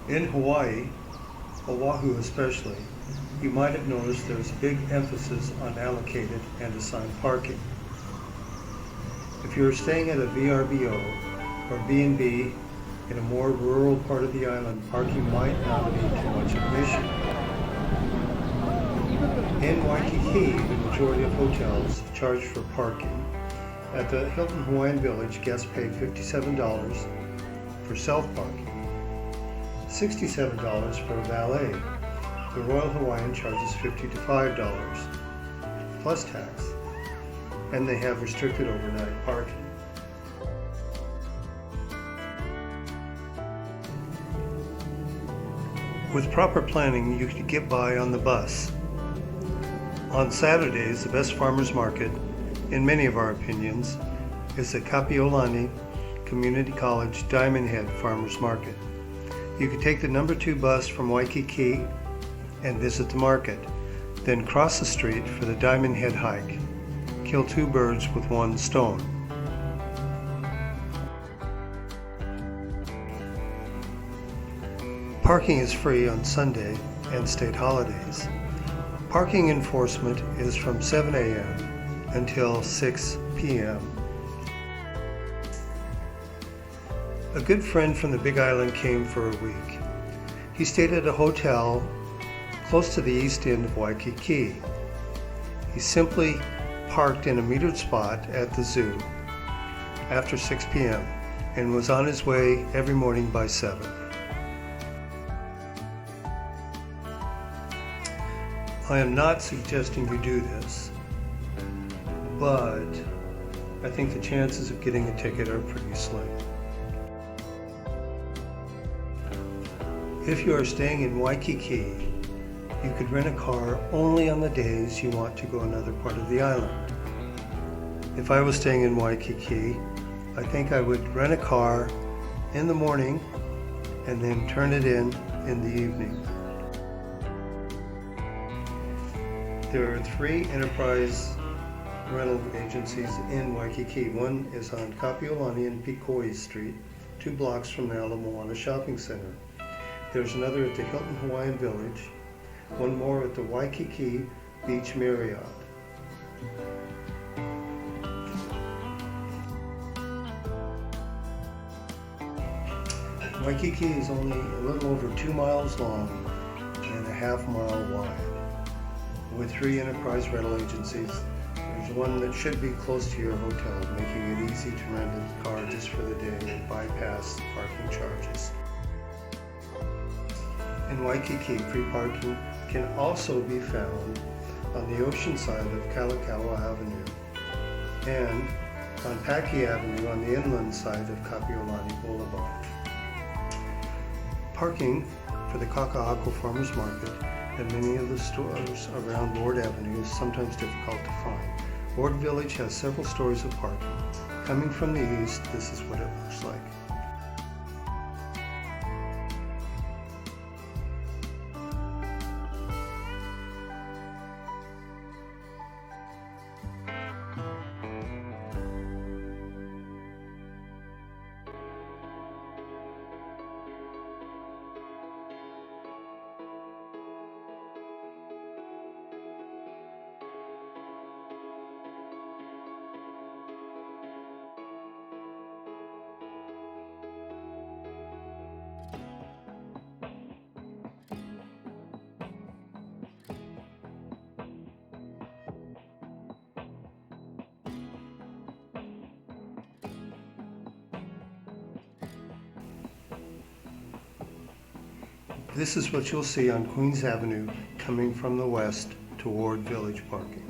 In Hawaii, Oahu especially, you might have noticed there's a big emphasis on allocated and assigned parking. If you're staying at a VRBO or B&B in a more rural part of the island, parking might not be too much of an issue. In Waikiki, the majority of hotels charge for parking. At the Hilton Hawaiian Village, guests pay $57 for self-parking, $67 for a valet. The Royal Hawaiian charges $50 to $5 plus tax, and they have restricted overnight parking. With proper planning, you can get by on the bus. On Saturdays, the best farmers market, in many of our opinions, is the Kapiolani Community College Diamond Head Farmers Market. You can take the number 2 bus from Waikiki and visit the market, then cross the street for the Diamond Head hike. Kill 2 birds with 1 stone. Parking is free on Sunday and state holidays. Parking enforcement is from 7 a.m. until 6 p.m. A good friend from the Big Island came for a week. He stayed at a hotel close to the east end of Waikiki. He simply parked in a metered spot at the zoo after 6 p.m. and was on his way every morning by 7. I am not suggesting you do this, but I think the chances of getting a ticket are pretty slim. If you are staying in Waikiki, you could rent a car only on the days you want to go another part of the island. If I was staying in Waikiki, I think I would rent a car in the morning and then turn it in the evening. There are 3 enterprise rental agencies in Waikiki. One is on Kapiolani and Pikoi Street, 2 blocks from the Ala Moana Shopping Center. There's another at the Hilton Hawaiian Village, one more at the Waikiki Beach Marriott. Waikiki is only a little over 2 miles long and a half mile wide. With 3 enterprise rental agencies, there's one that should be close to your hotel, making it easy to rent a car just for the day and bypass the parking charges. In Waikiki, free parking can also be found on the ocean side of Kalakaua Avenue and on Paki Avenue on the inland side of Kapiolani Boulevard. Parking for the Kaka'ako Farmers Market and many of the stores around Ward Avenue is sometimes difficult to find. Ward Village has several stories of parking. Coming from the east, this is what it looks like. This is what you'll see on Queens Avenue coming from the west toward Village parking.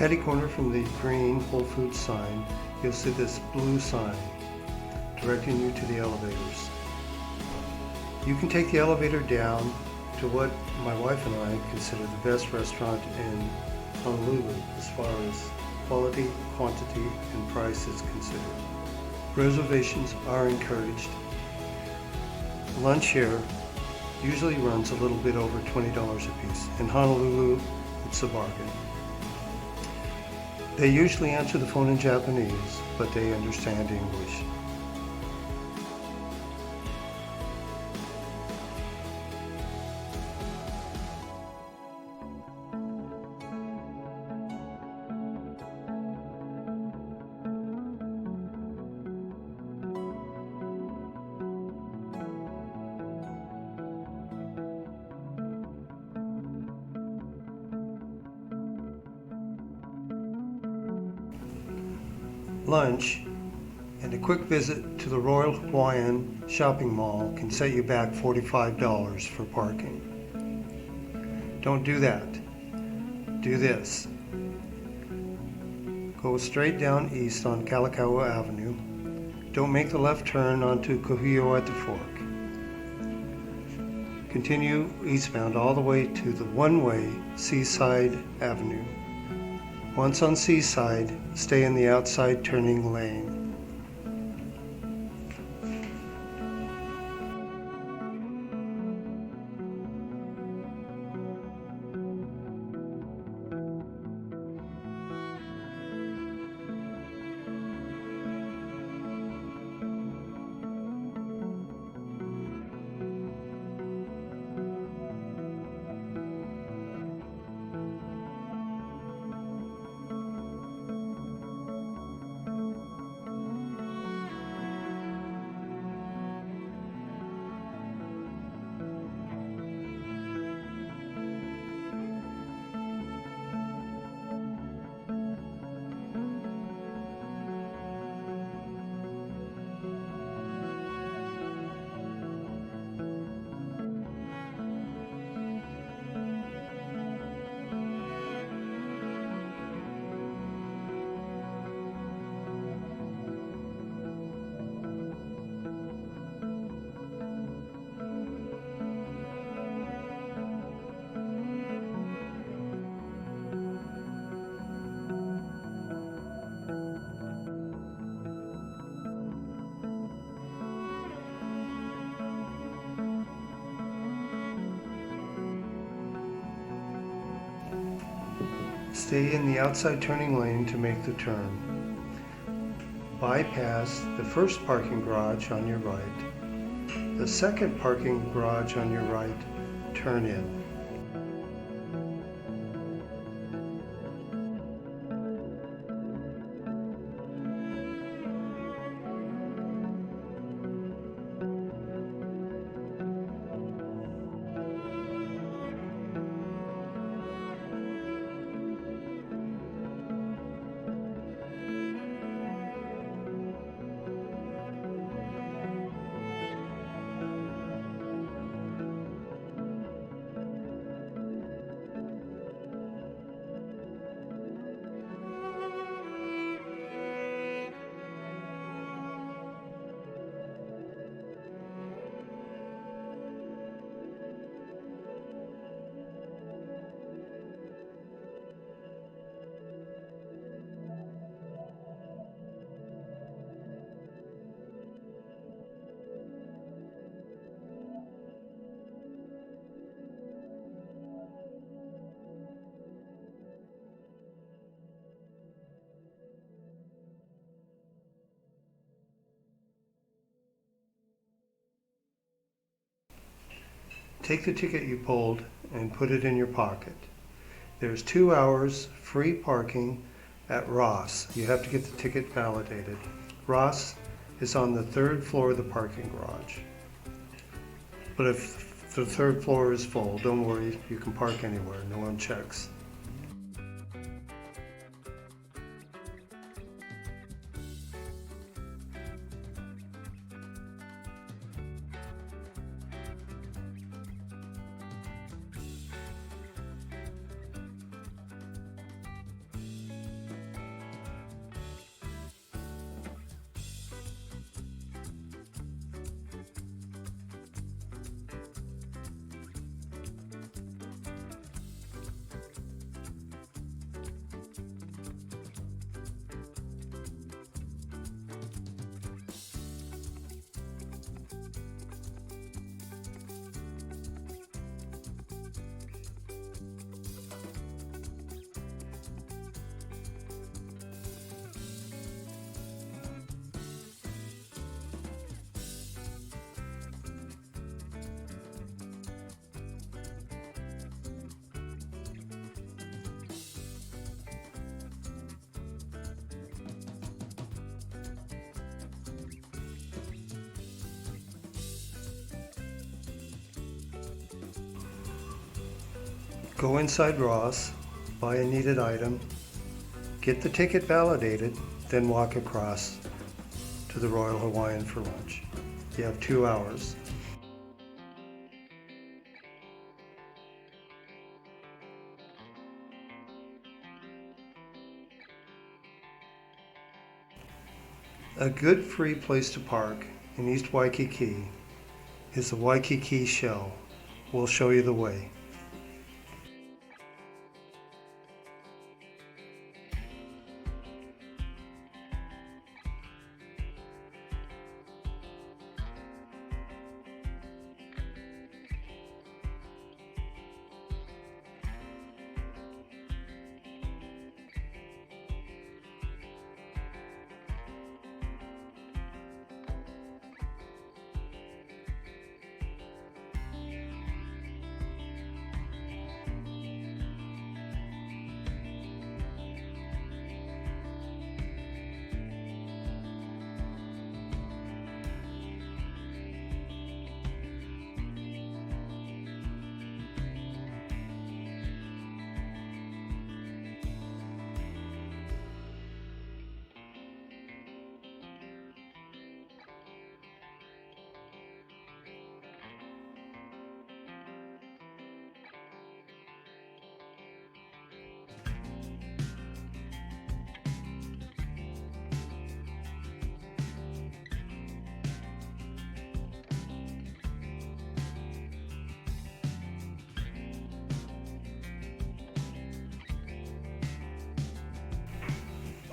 Catty corner from the green Whole Foods sign, you'll see this blue sign directing you to the elevators. You can take the elevator down to what my wife and I consider the best restaurant in Honolulu as far as quality, quantity, and price is considered. Reservations are encouraged. Lunch here usually runs a little bit over $20 a piece. In Honolulu, it's a bargain. They usually answer the phone in Japanese, but they understand English. Lunch and a quick visit to the Royal Hawaiian Shopping Mall can set you back $45 for parking. Don't do that. Do this. Go straight down east on Kalakaua Avenue. Don't make the left turn onto Kuhio at the fork. Continue eastbound all the way to the one-way Seaside Avenue. Once on Seaside, stay in the outside turning lane. Stay in the outside turning lane to make the turn. Bypass the first parking garage on your right. The second parking garage on your right, turn in. Take the ticket you pulled and put it in your pocket. There's 2 hours free parking at Ross. You have to get the ticket validated. Ross is on the 3rd floor of the parking garage. But if the 3rd floor is full, don't worry, you can park anywhere, no one checks. Go inside Ross, buy a needed item, get the ticket validated, then walk across to the Royal Hawaiian for lunch. You have 2 hours. A good free place to park in East Waikiki is the Waikiki Shell. We'll show you the way.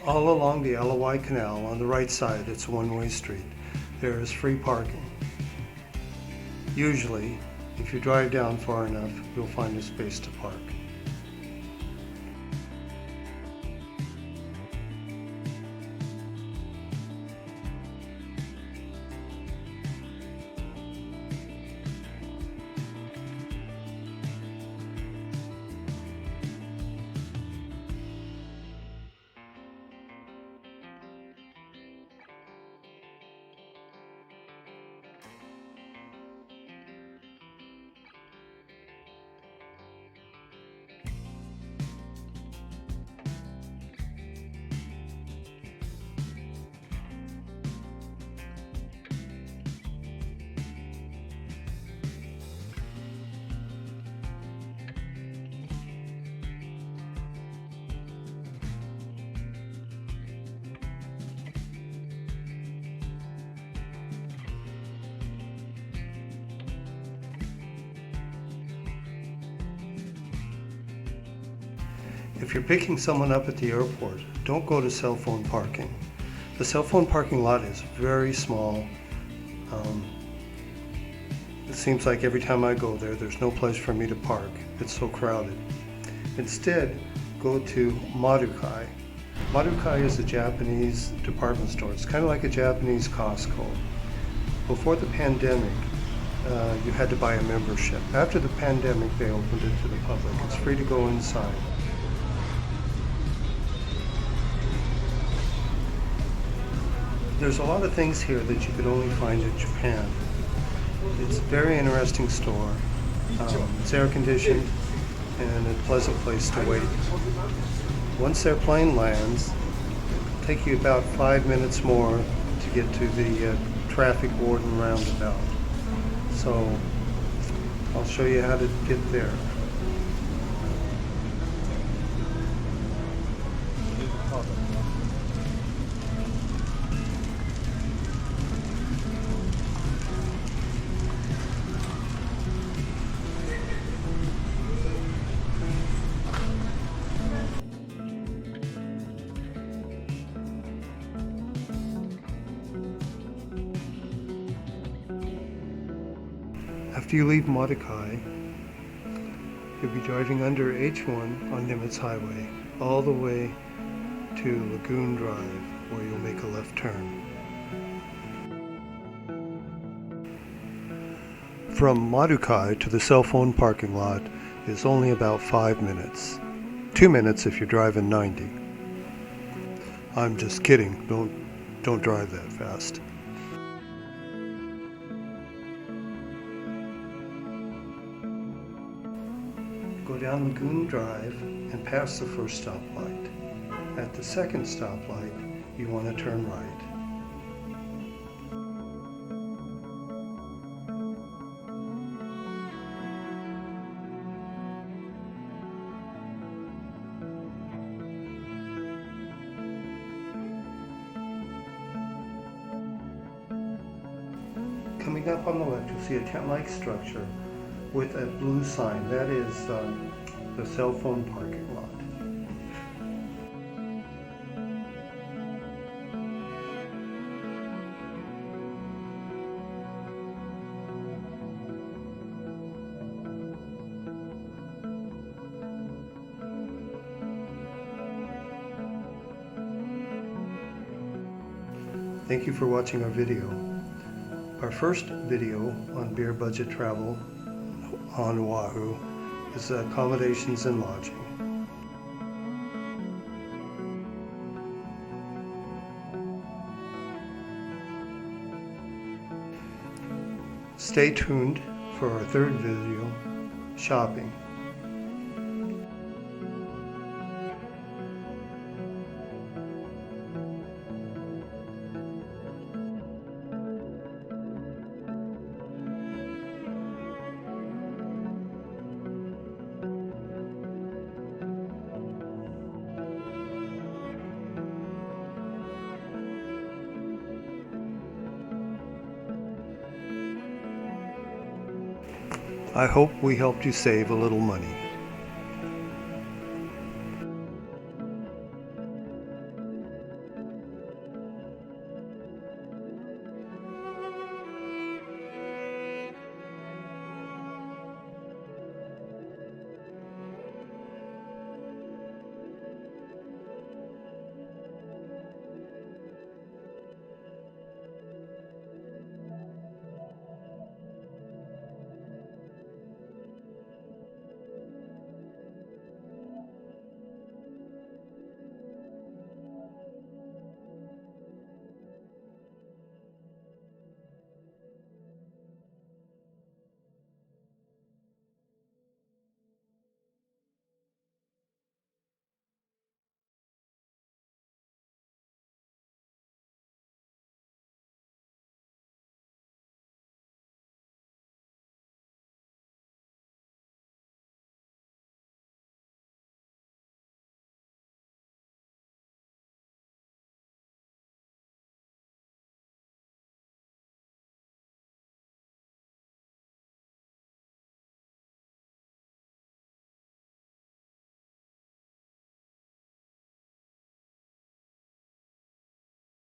All along the Canal on the right side, it's a one-way street. There is free parking. Usually, if you drive down far enough, you'll find a space to park. If you're picking someone up at the airport, don't go to cell phone parking. The cell phone parking lot is very small. It seems like every time I go there, there's no place for me to park. It's so crowded. Instead, go to Marukai. Marukai is a Japanese department store. It's kind of like a Japanese Costco. Before the pandemic, you had to buy a membership. After the pandemic, they opened it to the public. It's free to go inside. There's a lot of things here that you could only find in Japan. It's a very interesting store. It's air conditioned and a pleasant place to wait. Once their plane lands, it'll take you about 5 minutes more to get to the traffic warden roundabout. So I'll show you how to get there. After you leave Marukai, you'll be driving under H1 on Nimitz Highway all the way to Lagoon Drive, where you'll make a left turn. From Marukai to the cell phone parking lot is only about 5 minutes. 2 minutes if you're driving 90. I'm just kidding. Don't drive that fast. Go down Lagoon Drive and past the first stoplight. At the second stoplight, you want to turn right. Coming up on the left, you'll see a tent-like structure with a blue sign. That is the cell phone parking lot. Thank you for watching our video. Our first video on beer budget travel on Oahu is accommodations and lodging. Stay tuned for our third video, shopping. I hope we helped you save a little money.